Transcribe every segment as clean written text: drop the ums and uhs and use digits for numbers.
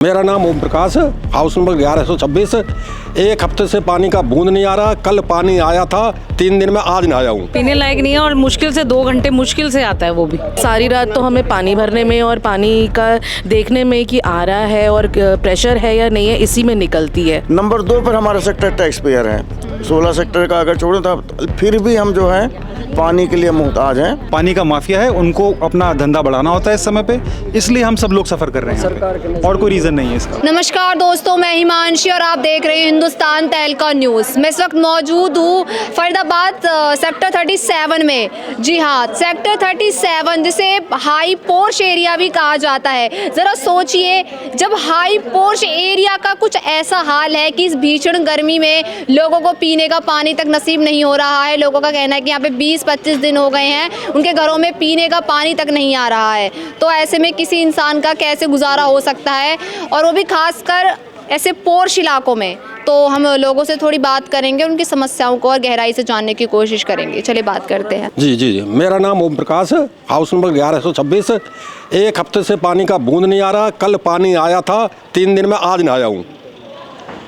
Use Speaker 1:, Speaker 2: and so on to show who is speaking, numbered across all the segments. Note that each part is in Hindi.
Speaker 1: मेरा नाम ओम प्रकाश, हाउस नंबर 1126। एक हफ्ते से पानी का बूंद नहीं आ रहा। कल पानी आया था, 3 दिन में आज नहाया हूँ।
Speaker 2: पीने लायक नहीं है और मुश्किल से 2 घंटे मुश्किल से आता है वो भी।
Speaker 3: सारी रात तो हमें पानी भरने में और पानी का देखने में कि आ रहा है और प्रेशर है या नहीं है, इसी में निकलती है।
Speaker 4: नंबर 2 पर हमारा सेक्टर टैक्स पेयर है। 16 सेक्टर का अगर छोड़ो तो फिर भी हम जो है पानी के लिए मुहताज हैं।
Speaker 5: पानी का माफिया है, उनको अपना धंधा बढ़ाना होता है इस समय पे, इसलिए हम सब लोग सफर कर रहे हैं और कोई रीजन नहीं है इसका।
Speaker 6: नमस्कार दोस्तों, मैं हिमांशी और आप देख रहे हैं हिंदुस्तान तहलका न्यूज़। मैं इस वक्त मौजूद हूँ फरीदाबाद सेक्टर 37 में। जी हाँ, सेक्टर 37 जिसे हाई पोर्श एरिया भी कहा जाता है। ज़रा सोचिए, जब हाई पोर्श एरिया का कुछ ऐसा हाल है कि इस भीषण गर्मी में लोगों को पीने का पानी तक नसीब नहीं हो रहा है। लोगों का कहना है कि यहाँ पे 20-25 दिन हो गए हैं, उनके घरों में पीने का पानी तक नहीं आ रहा है। तो ऐसे में किसी इंसान का कैसे गुजारा हो सकता है, और वो भी खासकर ऐसे पोर्श इलाकों में। तो हम लोगों से थोड़ी बात करेंगे, उनकी समस्याओं को और गहराई से जानने की कोशिश करेंगे। चलिए बात करते हैं।
Speaker 1: जी, मेरा नाम ओम प्रकाश, हाउस नंबर 1126। एक हफ्ते से पानी का बूंद नहीं आ रहा। कल पानी आया था, 3 दिन में आज नहाया हूँ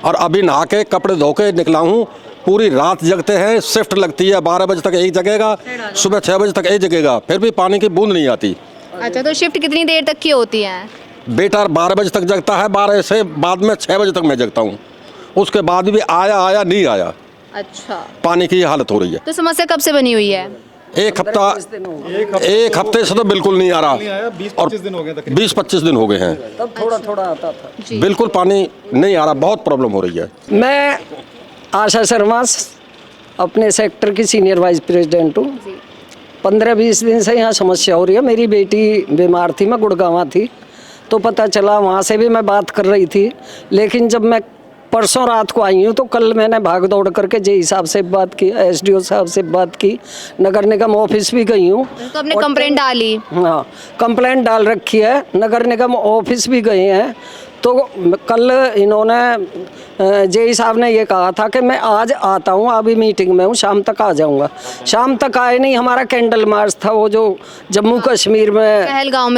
Speaker 1: और अभी नहा के कपड़े धो के निकला हूँ। पूरी रात जगते हैं, शिफ्ट लगती है। 12 बजे तक एक जगेगा, सुबह 6 बजे तक एक जगेगा, फिर भी पानी की बूंद नहीं आती।
Speaker 6: अच्छा, तो शिफ्ट कितनी देर तक की होती है?
Speaker 1: बेटा 12 बजे तक जगता है, 12 से बाद में 6 बजे तक मैं जगता हूँ। उसके बाद भी आया नहीं आया।
Speaker 6: अच्छा,
Speaker 1: पानी की हालत हो रही है।
Speaker 6: तो समस्या कब से बनी हुई है?
Speaker 1: एक हफ्ते से तो बिल्कुल नहीं आ रहा और 20-25 दिन हो गए हैं।
Speaker 7: तब थोड़ा आता था।
Speaker 1: बिल्कुल पानी नहीं आ रहा, बहुत प्रॉब्लम हो रही है।
Speaker 7: मैं आशा शर्मा अपने सेक्टर की सीनियर वाइस प्रेसिडेंट हूँ। 15-20 दिन से यहाँ समस्या हो रही है। मेरी बेटी बीमार थी, मैं गुड़गांव थी, तो पता चला, वहाँ से भी मैं बात कर रही थी। लेकिन जब मैं परसों रात को आई हूँ तो कल मैंने भाग दौड़ करके जेई साहब से बात की, एसडीओ साहब से बात की, नगर निगम ऑफिस भी गई हूँ।
Speaker 6: तो आपने कंप्लेंट डाली?
Speaker 7: हाँ, कंप्लेंट डाल रखी है, नगर निगम ऑफिस भी गए हैं। तो कल इन्होंने जेई साहब ने ये कहा था कि मैं आज आता हूँ, अभी मीटिंग में हूँ, शाम तक आ जाऊँगा। शाम तक आए नहीं। हमारा कैंडल मार्च था, वो जो जम्मू कश्मीर में
Speaker 6: पहलगाम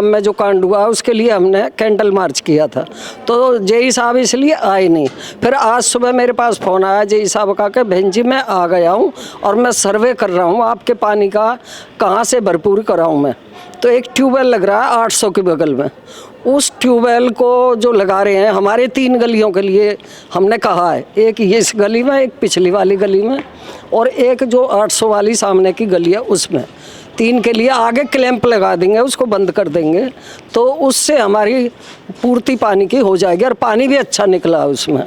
Speaker 6: में जो
Speaker 7: कांड हुआ, उसके लिए हमने कैंडल मार्च किया था। तो जेई साहब इसलिए आए नहीं। फिर आज सुबह मेरे पास फ़ोन आया जेई साहब का कि बहन जी मैं आ गया हूँ और मैं सर्वे कर रहा हूँ आपके पानी का कहाँ से भरपूर कराऊँ मैं। तो एक ट्यूबवेल लग रहा है 800 के बगल में। उस ट्यूबवेल को जो लगा रहे हैं हमारे 3 गलियों के लिए, हमने कहा है, एक इस गली में, एक पिछली वाली गली में और एक जो 800 वाली सामने की गली है उसमें, 3 के लिए आगे क्लैंप लगा देंगे, उसको बंद कर देंगे। तो उससे हमारी पूर्ति पानी की हो जाएगी और पानी भी अच्छा निकला है उसमें।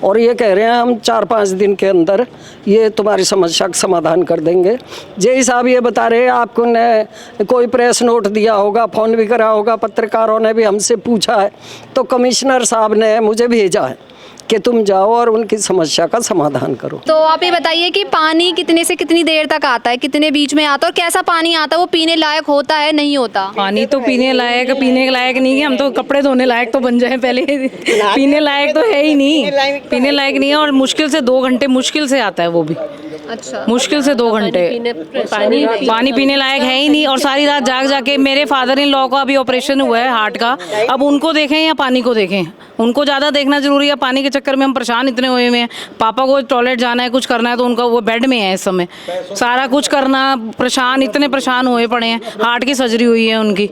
Speaker 7: और ये कह रहे हैं हम 4-5 दिन के अंदर ये तुम्हारी समस्या का समाधान कर देंगे। जेई साहब ये बता रहे हैं आपको ने कोई प्रेस नोट दिया होगा, फ़ोन भी करा होगा, पत्रकारों ने भी हमसे पूछा है, तो कमिश्नर साहब ने मुझे भेजा है कि तुम जाओ और उनकी समस्या का समाधान करो।
Speaker 6: तो आप ये बताइए कि पानी कितने से कितनी देर तक आता है, कितने बीच में आता है, और कैसा पानी आता है? वो पीने लायक होता है, नहीं होता?
Speaker 2: पानी तो पीने लायक नहीं है। हम तो कपड़े धोने लायक तो बन जाए पहले। पीने लायक तो है ही नहीं, पीने लायक नहीं है और मुश्किल से 2 घंटे मुश्किल से आता है वो भी।
Speaker 6: अच्छा,
Speaker 2: मुश्किल से 2 घंटे पानी पीने लायक है ही नहीं। और सारी रात जाग जाके, मेरे फादर इन लॉ का अभी ऑपरेशन हुआ है हार्ट का, अब उनको देखें या पानी को देखें? उनको ज़्यादा देखना जरूरी है। पानी के चक्कर में हम परेशान इतने हुए हैं। पापा को टॉयलेट जाना है, कुछ करना है, तो उनका वो बेड में है इस समय, सारा कुछ करना, इतने परेशान हुए पड़े हैं। हार्ट की सर्जरी हुई है उनकी,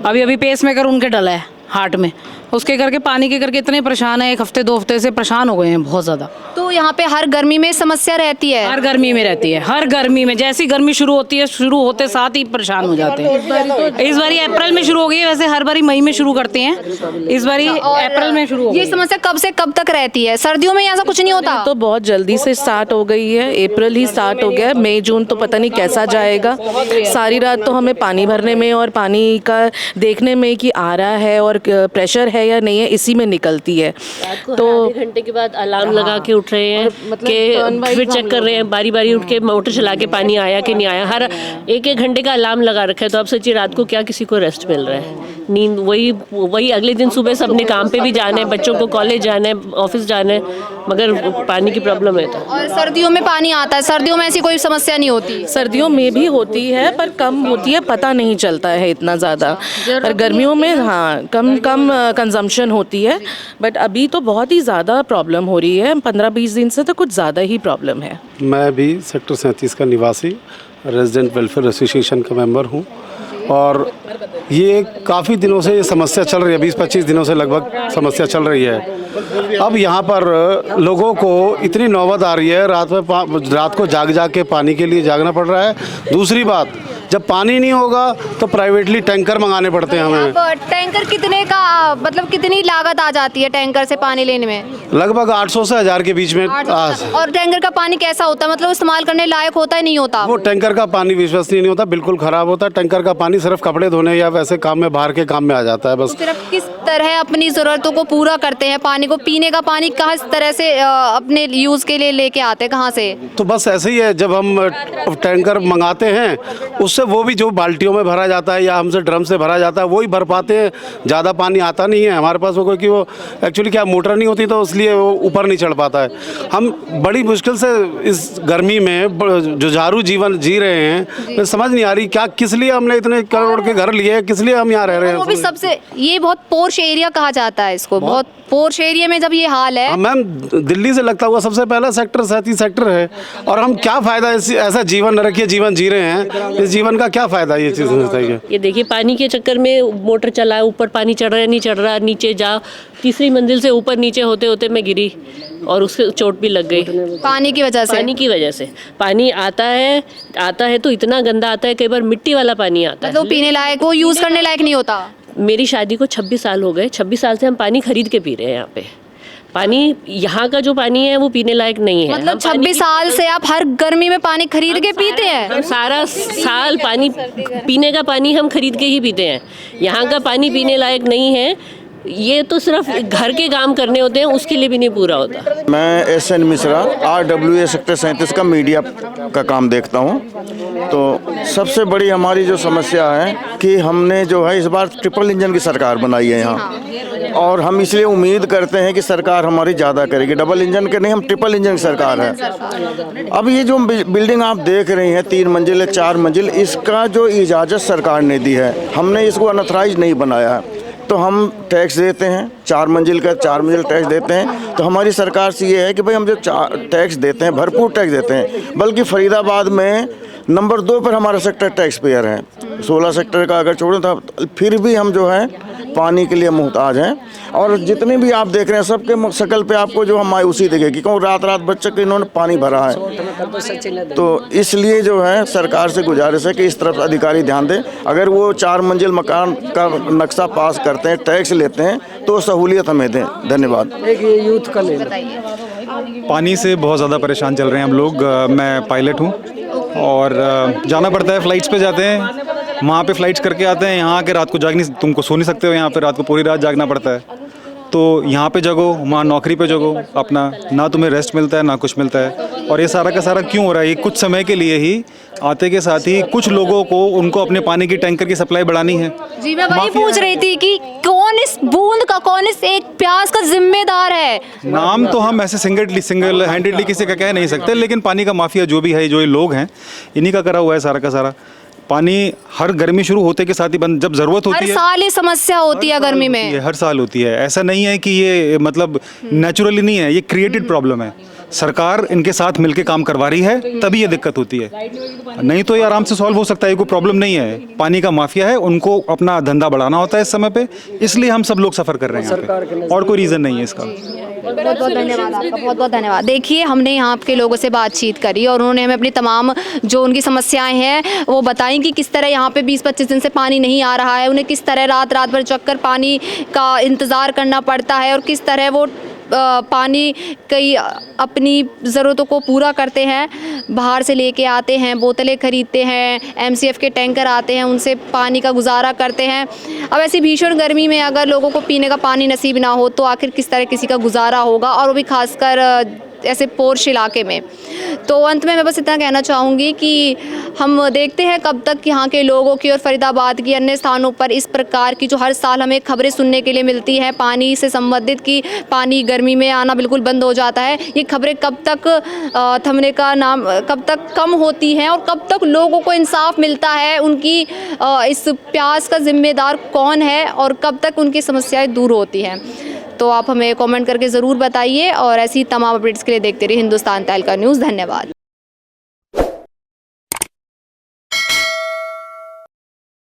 Speaker 2: अभी पेसमेकर उनके डला है हार्ट में, उसके करके पानी के करके इतने परेशान है। 1 हफ्ते 2 हफ्ते से परेशान हो गए हैं बहुत ज़्यादा।
Speaker 6: तो यहाँ पे हर गर्मी में समस्या रहती है?
Speaker 2: हर गर्मी में रहती है, हर गर्मी में। जैसी गर्मी शुरू होती है, शुरू होते साथ ही परेशान हो जाते हैं। इस बारी अप्रैल में शुरू हो गई है, वैसे हर बारी मई में शुरू करते हैं, इस बारी अप्रैल में शुरू हो गई।
Speaker 6: ये समस्या कब से कब तक रहती है? सर्दियों में ऐसा कुछ नहीं होता?
Speaker 3: तो बहुत जल्दी से स्टार्ट हो गई है, अप्रैल ही स्टार्ट हो गया है। मई जून तो पता नहीं कैसा जाएगा। सारी रात तो हमें पानी भरने में और पानी का देखने में कि आ रहा है और प्रेशर है या नहीं है, इसी में निकलती है।
Speaker 8: तो आधे घंटे के बाद अलार्म लगा के उठ रहे हैं कि फिर चेक कर रहे हैं, बारी बारी उठ के मोटर चला के पानी आया कि नहीं आया। हर 1-1 घंटे का अलार्म लगा रखा है। तो आप सोचिए रात को क्या किसी को रेस्ट मिल रहा है? नींद वही अगले दिन सुबह सबने काम पे भी जाना है, बच्चों को कॉलेज जाना है, ऑफिस जाना है, मगर पानी की प्रॉब्लम है तो।
Speaker 6: और सर्दियों में पानी आता है, सर्दियों में ऐसी कोई समस्या नहीं होती?
Speaker 3: सर्दियों में भी होती है पर कम होती है, पता नहीं चलता है इतना ज़्यादा। और गर्मियों में हाँ कम कंजम्पशन होती है, बट अभी तो बहुत ही ज़्यादा प्रॉब्लम हो रही है। 15-20 दिन से तो कुछ ज़्यादा ही प्रॉब्लम है।
Speaker 9: मैं भी सेक्टर 37 का निवासी रेजिडेंट वेलफेयर एसोसिएशन का मेंबर हूँ और ये काफ़ी दिनों से ये समस्या चल रही है, 20-25 दिनों से लगभग समस्या चल रही है। अब यहाँ पर लोगों को इतनी नौबत आ रही है, रात को जाग के पानी के लिए जागना पड़ रहा है। दूसरी बात, जब पानी नहीं होगा तो प्राइवेटली टैंकर मंगाने पड़ते हैं हमें।
Speaker 6: अब टैंकर कितने का, मतलब कितनी लागत आ जाती है टैंकर से पानी लेने में?
Speaker 9: लगभग 800 से 1000 के बीच में।
Speaker 6: और टैंकर का पानी कैसा होता है, मतलब इस्तेमाल करने लायक होता है नहीं होता?
Speaker 9: वो टैंकर का पानी विश्वसनीय नहीं होता, बिल्कुल ख़राब होता है। टैंकर का पानी सिर्फ कपड़े धोने या वैसे काम में, बाहर के काम में आ जाता है बस।
Speaker 6: तो सिर्फ किस तरह अपनी ज़रूरतों को पूरा करते हैं? पानी को, पीने का पानी किस तरह से अपने यूज़ के लिए लेके आते हैं, कहाँ से?
Speaker 9: तो बस ऐसे ही है, जब हम टैंकर मंगाते हैं उससे वो भी जो बाल्टियों में भरा जाता है या हमसे ड्रम से भरा जाता है वही भर पाते हैं। ज़्यादा पानी आता नहीं है हमारे पास, वो क्योंकि वो एक्चुअली क्या मोटर नहीं होती तो इसलिए वो ऊपर नहीं चढ़ पाता है। हम बड़ी मुश्किल से इस गर्मी में जुझारू जीवन जी रहे हैं। तो समझ नहीं आ रही क्या, किस लिए हमने इतने करोड़ के घर लिए, किस लिए हम यहाँ रह रहे हैं।
Speaker 6: वो भी सबसे, ये बहुत पोर्श एरिया कहा जाता है इसको, बहुत पोर्श एरिया में जब ये हाल है।
Speaker 9: मैम दिल्ली से लगता हुआ सबसे पहला सेक्टर 37 सेक्टर है और हम क्या फ़ायदा ऐसा जीवन नरकीय जीवन जी रहे हैं, इस जीवन का क्या फ़ायदा, ये चीज़ बताइए।
Speaker 8: ये देखिए पानी के चक्कर में मोटर चला, ऊपर पानी चढ़ रहा है, नहीं चढ़ रहा, नीचे जा, तीसरी मंजिल से ऊपर नीचे होते होते मैं गिरी और उसके चोट भी लग गई
Speaker 6: पानी की वजह से।
Speaker 8: पानी की वजह से पानी आता है तो इतना गंदा आता है, कई बार मिट्टी वाला पानी आता है,
Speaker 6: तो पीने लायक, वो यूज़ करने लायक नहीं होता।
Speaker 8: मेरी शादी को 26 साल हो गए, 26 साल से हम पानी खरीद के पी रहे हैं। यहाँ पे पानी, यहाँ का जो पानी है वो पीने लायक नहीं है।
Speaker 6: मतलब 26 साल से आप हर गर्मी में पानी खरीद के पीते हैं?
Speaker 8: हम सारा साल पानी, पीने का पानी हम खरीद के ही पीते हैं। यहाँ का पानी पीने लायक नहीं है, ये तो सिर्फ घर के काम करने होते हैं, उसके लिए भी नहीं पूरा होता।
Speaker 4: मैं SN मिश्रा RWA सेक्टर 37 का मीडिया का काम देखता हूँ। तो सबसे बड़ी हमारी जो समस्या है कि हमने जो है इस बार ट्रिपल इंजन की सरकार बनाई है यहाँ, और हम इसलिए उम्मीद करते हैं कि सरकार हमारी ज़्यादा करेगी। डबल इंजन के नहीं, हम ट्रिपल इंजन की सरकार है। अब ये जो बिल्डिंग आप देख रही हैं 3 मंजिल है 4 मंजिल, इसका जो इजाज़त सरकार ने दी है, हमने इसको अनऑथराइज नहीं बनाया है। तो हम टैक्स देते हैं 4 मंजिल का, 4 मंजिल टैक्स देते हैं। तो हमारी सरकार से ये है कि भाई हम जो टैक्स देते हैं, भरपूर टैक्स देते हैं। बल्कि फरीदाबाद में नंबर 2 पर हमारा सेक्टर टैक्स पेयर है। 16 सेक्टर का अगर छोड़ें तो फिर भी हम जो है पानी के लिए मुहताज हैं। और जितने भी आप देख रहे हैं सबके शक्ल पे आपको जो हम मायूसी दिखेगी, क्यों रात रात बच्चे के इन्होंने पानी भरा है। तो इसलिए जो है सरकार से गुजारिश है कि इस तरफ अधिकारी ध्यान दें। अगर वो 4 मंजिल मकान का नक्शा पास करते हैं, टैक्स लेते हैं, तो सहूलियत हमें दें। धन्यवाद।
Speaker 7: एक ये यूथ का ले
Speaker 5: पानी से बहुत ज़्यादा परेशान चल रहे हैं हम लोग। मैं पायलट हूँ और जाना पड़ता है, फ़्लाइट्स पे जाते हैं, वहाँ पे फ़्लाइट्स करके आते हैं। यहाँ के रात को तुमको सो नहीं सकते हो, यहाँ पे रात को पूरी रात जागना पड़ता है। तो यहाँ पे जगो, वहाँ नौकरी पे जगो अपना, ना तुम्हें रेस्ट मिलता है ना कुछ मिलता है। और ये सारा का सारा क्यों हो रहा है? ये कुछ समय के लिए ही आते के साथ ही कुछ लोगों को उनको अपने पानी की टैंकर की सप्लाई बढ़ानी है।
Speaker 6: जी मैं वही पूछ रही थी कि कौन इस बूंद का, कौन इस एक प्यास का जिम्मेदार है?
Speaker 5: नाम तो हम ऐसे सिंगल हैंडेडली किसी का कह नहीं सकते, लेकिन पानी का माफिया जो भी है, जो ये लोग हैं, इन्हीं का करा हुआ है सारा का सारा। पानी हर गर्मी शुरू होते के साथ ही बंद, जब ज़रूरत होती है,
Speaker 6: हर साल ये समस्या होती है गर्मी में।
Speaker 5: हर साल होती है। ऐसा नहीं है कि ये मतलब नेचुरली नहीं है, ये क्रिएटेड प्रॉब्लम है। सरकार इनके साथ मिलके काम करवा रही है, तभी ये दिक्कत होती है। नहीं तो ये आराम से सॉल्व हो सकता है, कोई प्रॉब्लम नहीं है। पानी का माफिया है, उनको अपना धंधा बढ़ाना होता है इस समय पे, इसलिए हम सब लोग सफ़र कर रहे हैं यहाँ पे, और कोई रीज़न नहीं है इसका।
Speaker 6: बहुत बहुत धन्यवाद आपका, बहुत बहुत धन्यवाद। देखिए हमने यहाँ के लोगों से बातचीत करी और उन्होंने हमें अपनी तमाम जो उनकी समस्याएं हैं वो बताई कि किस तरह यहाँ पे 20-25 दिन से पानी नहीं आ रहा है, उन्हें किस तरह रात रात भर जगकर पानी का इंतज़ार करना पड़ता है और किस तरह वो पानी कई अपनी ज़रूरतों को पूरा करते हैं, बाहर से लेके आते हैं, बोतलें ख़रीदते हैं, MCF के टैंकर आते हैं, उनसे पानी का गुजारा करते हैं। अब ऐसी भीषण गर्मी में अगर लोगों को पीने का पानी नसीब ना हो तो आखिर किस तरह किसी का गुजारा होगा, और वो भी खासकर ऐसे पोर्श इलाके में। तो अंत में मैं बस इतना कहना चाहूँगी कि हम देखते हैं कब तक यहाँ के लोगों की और फरीदाबाद की अन्य स्थानों पर इस प्रकार की जो हर साल हमें खबरें सुनने के लिए मिलती हैं पानी से संबंधित, कि पानी गर्मी में आना बिल्कुल बंद हो जाता है, ये खबरें कब तक थमने का नाम, कब तक कम होती हैं और कब तक लोगों को इंसाफ मिलता है, उनकी इस प्यास का जिम्मेदार कौन है और कब तक उनकी समस्याएं दूर होती हैं। तो आप हमें कमेंट करके ज़रूर बताइए और ऐसी तमाम अपडेट्स के लिए देखते रहिए हिंदुस्तान तहलका न्यूज़। धन्यवाद।